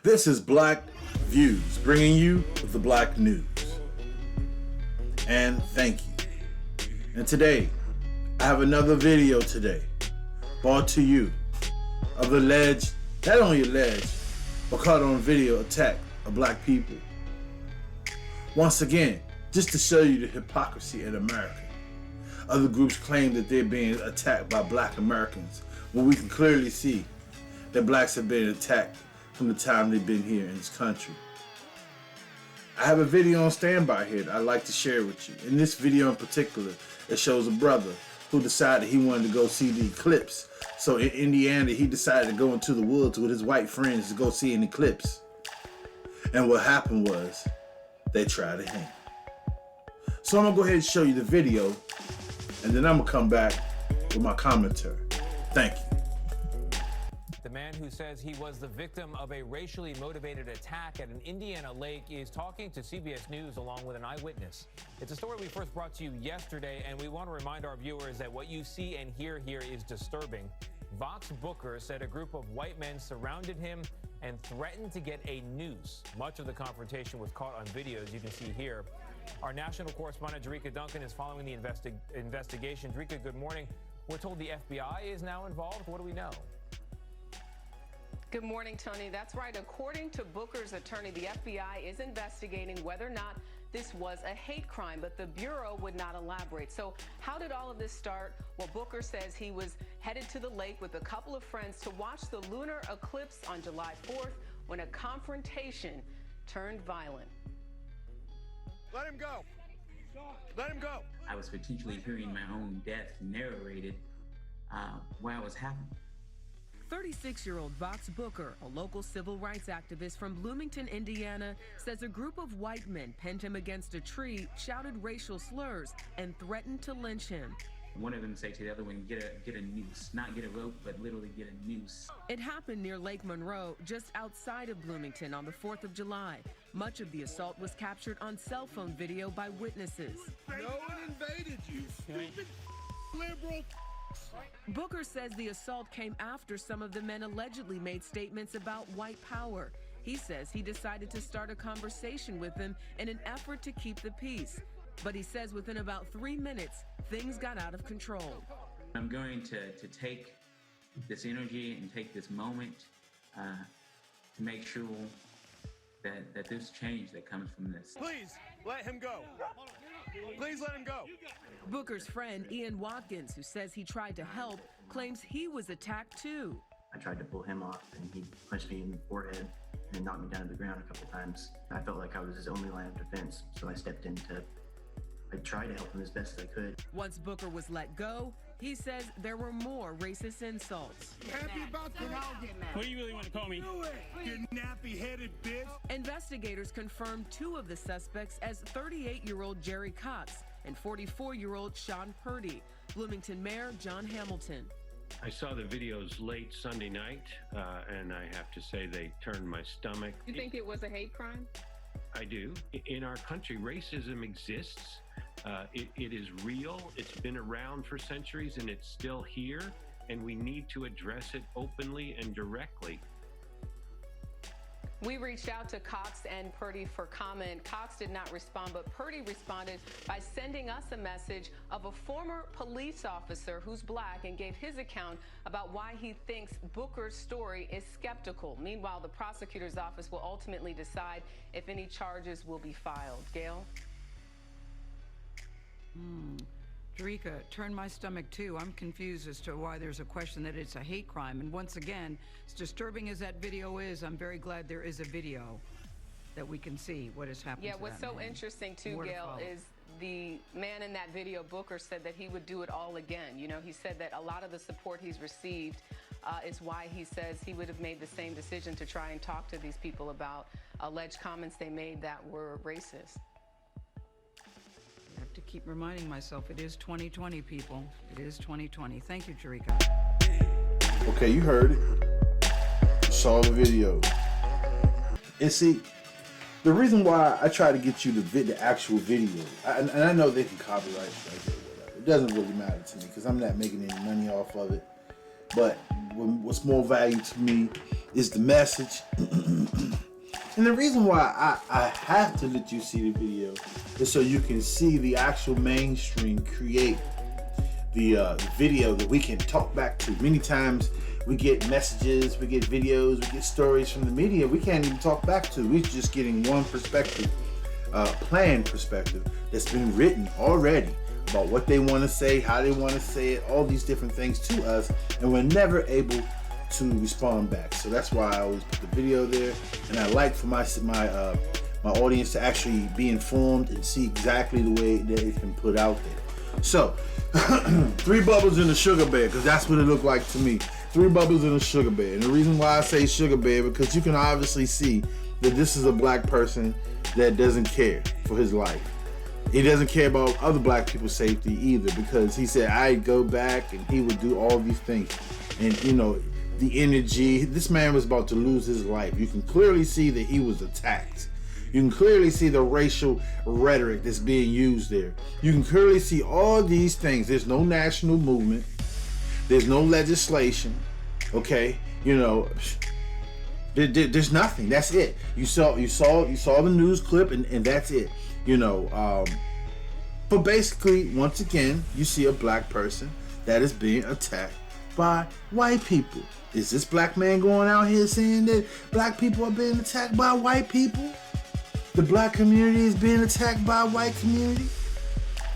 This is Black Views, bringing you the Black news. And thank you. And today, I have another video today brought to you of the alleged, not only alleged, but caught on video attack of black people. Once again, just to show you the hypocrisy in America. Other groups claim that they're being attacked by black Americans, when we can clearly see that blacks have been attacked from the time they've been here in this country. I have a video on standby here that I'd like to share with you. In this video in particular, it shows a brother who decided he wanted to go see the eclipse. So in Indiana, he decided to go into the woods with his white friends to go see an eclipse. And what happened was, they tried to hang. So I'm gonna go ahead and show you the video, and then I'm gonna come back with my commentary. Thank you. The man who says he was the victim of a racially motivated attack at an Indiana lake is talking to CBS News along with an eyewitness. It's a story we first brought to you yesterday, and we want to remind our viewers that what you see and hear here is disturbing. Vox Booker said a group of white men surrounded him and threatened to get a noose. Much of the confrontation was caught on video, as you can see here. Our national correspondent, Jerika Duncan, is following the investigation. Jerika, good morning. We're told the FBI is now involved. What do we know? Good morning, Tony. That's right. According to Booker's attorney, the FBI is investigating whether or not this was a hate crime, but the Bureau would not elaborate. So how did all of this start? Well, Booker says he was headed to the lake with a couple of friends to watch the lunar eclipse on July 4th when a confrontation turned violent. Let him go. Let him go. I was potentially hearing my own death narrated while it was happening. 36-year-old Vox Booker, a local civil rights activist from Bloomington, Indiana, says a group of white men pinned him against a tree, shouted racial slurs, and threatened to lynch him. One of them say to the other one, get a noose. Not get a rope, but literally get a noose. It happened near Lake Monroe, just outside of Bloomington on the 4th of July. Much of the assault was captured on cell phone video by witnesses. No one invaded you, stupid liberal. Booker says the assault came after some of the men allegedly made statements about white power. He says he decided to start a conversation with them in an effort to keep the peace. But he says within about 3 minutes, things got out of control. I'm going to take this energy and take this moment to make sure that there's change that comes from this. Please, let him go. Please let him go. Booker's friend, Ian Watkins, who says he tried to help, claims he was attacked too. I tried to pull him off, and he punched me in the forehead and knocked me down to the ground a couple times. I felt like I was his only line of defense, so I stepped in I tried to help him as best as I could. Once Booker was let go, he says there were more racist insults. Happy about that? What do you really want to call me? Do it, you nappy-headed bitch. Investigators confirmed 2 of the suspects as 38-year-old Jerry Cox and 44-year-old Sean Purdy. Bloomington Mayor John Hamilton. I saw the videos late Sunday night, and I have to say they turned my stomach. You think it was a hate crime? I do. In our country, racism exists. It is real. It's been around for centuries, and it's still here, and we need to address it openly and directly. We reached out to Cox and Purdy for comment. Cox did not respond, but Purdy responded by sending us a message of a former police officer who's black and gave his account about why he thinks Booker's story is skeptical. Meanwhile, the prosecutor's office will ultimately decide if any charges will be filed. Gail? Jerika, turn my stomach too. I'm confused as to why there's a question that it's a hate crime. And once again, as disturbing as that video is, I'm very glad there is a video that we can see what has happened. Yeah, what's so interesting too, Gail, is the man in that video, Booker, said that he would do it all again. You know, he said that a lot of the support he's received is why he says he would have made the same decision to try and talk to these people about alleged comments they made that were racist. I have to keep reminding myself, it is 2020, people. It is 2020. Thank you, Jerika. Okay, you heard it. You saw the video. And see, the reason why I try to get you the actual video, and I know they can copyright strike it or whatever. It doesn't really matter to me because I'm not making any money off of it. But what's more value to me is the message And the reason why I have to let you see the video is so you can see the actual mainstream create the video that we can talk back to. Many times we get messages, we get videos, we get stories from the media we can't even talk back to. We're just getting one perspective, planned perspective that's been written already about what they want to say, how they want to say it, all these different things to us, and we're never able to respond back. So that's why I always put the video there, and I like for my audience to actually be informed and see exactly the way that it's been put out there. So 3 bubbles in a sugar bear, because that's what it looked like to me. 3 bubbles in a sugar bear. And the reason why I say sugar bear, because you can obviously see that this is a black person that doesn't care for his life. He doesn't care about other black people's safety either, because he said I'd go back and he would do all these things. And you know, the energy, this man was about to lose his life. You can clearly see that he was attacked. You can clearly see the racial rhetoric that's being used there. You can clearly see all these things. There's no national movement. There's no legislation. Okay, you know, there's nothing. That's it. You saw the news clip, and that's it. You know, but basically, once again, you see a black person that is being attacked by white people. Is this black man going out here saying that black people are being attacked by white people? The black community is being attacked by a white community?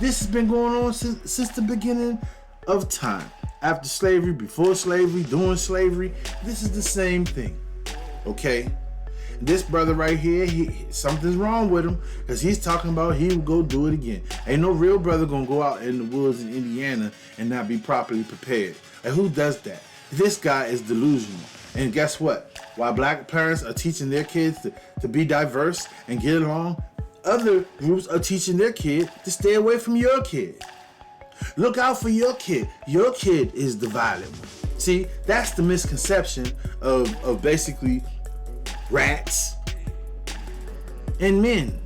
This has been going on since the beginning of time. After slavery, before slavery, during slavery, this is the same thing. Okay? This brother right here, something's wrong with him, because he's talking about he will go do it again. Ain't no real brother gonna go out in the woods in Indiana and not be properly prepared. And who does that? This guy is delusional. And guess what? While black parents are teaching their kids to be diverse and get along, other groups are teaching their kid to stay away from your kid. Look out for your kid. Your kid is the violent one. See, that's the misconception of basically rats and men.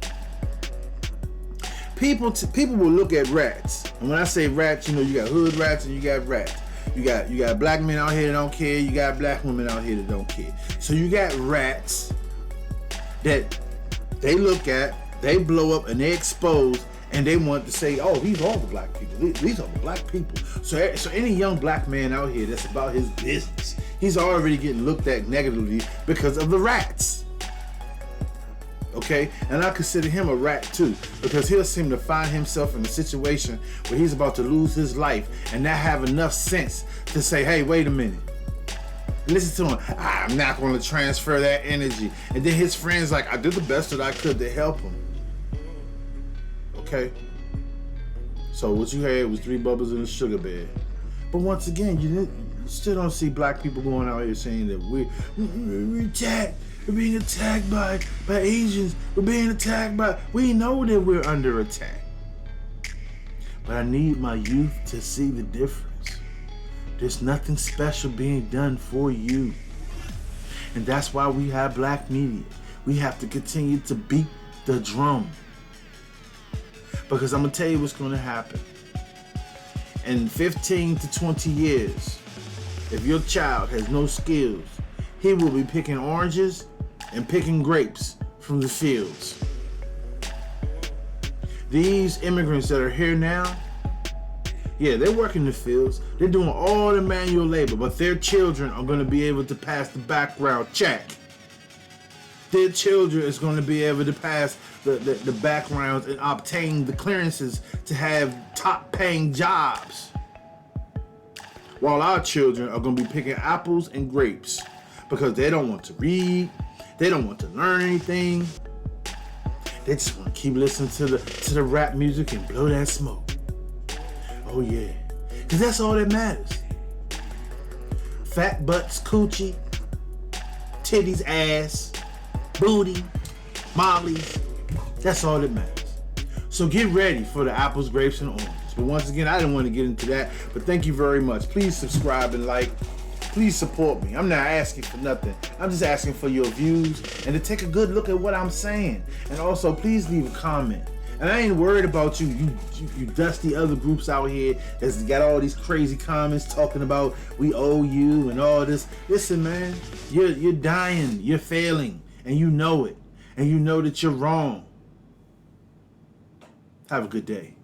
People will look at rats. And when I say rats, you know, you got hood rats and you got rats. You got black men out here that don't care. You got black women out here that don't care. So you got rats that they look at, they blow up, and they expose, and they want to say, oh, these are the black people. These are the black people. So any young black man out here that's about his business, he's already getting looked at negatively because of the rats. Okay? And I consider him a rat too, because he'll seem to find himself in a situation where he's about to lose his life and not have enough sense to say, hey, wait a minute. Listen to him. I'm not going to transfer that energy. And then his friends like, I did the best that I could to help him. Okay? So what you had was 3 bubbles in a sugar bear. But once again, you still don't see black people going out here saying that we're attacked. We're being attacked by Asians. We're being attacked by... We know that we're under attack. But I need my youth to see the difference. There's nothing special being done for you. And that's why we have black media. We have to continue to beat the drum. Because I'm going to tell you what's going to happen. In 15 to 20 years, if your child has no skills, he will be picking oranges and picking grapes from the fields. These immigrants that are here now, yeah, they're working the fields. They're doing all the manual labor, but their children are going to be able to pass the background check. Their children is going to be able to pass the backgrounds and obtain the clearances to have top-paying jobs. While our children are going to be picking apples and grapes because they don't want to read, they don't want to learn anything. They just want to keep listening to the rap music and blow that smoke. Oh yeah, because that's all that matters. Fat butts, coochie, titties, ass, booty, mollies. That's all that matters. So get ready for the apples, grapes, and oranges. But once again, I didn't want to get into that. But thank you very much. Please subscribe and like. Please support me. I'm not asking for nothing. I'm just asking for your views and to take a good look at what I'm saying. And also, please leave a comment. And I ain't worried about you dusty other groups out here that's got all these crazy comments talking about we owe you and all this. Listen, man, you're dying, you're failing, and you know it, and you know that you're wrong. Have a good day.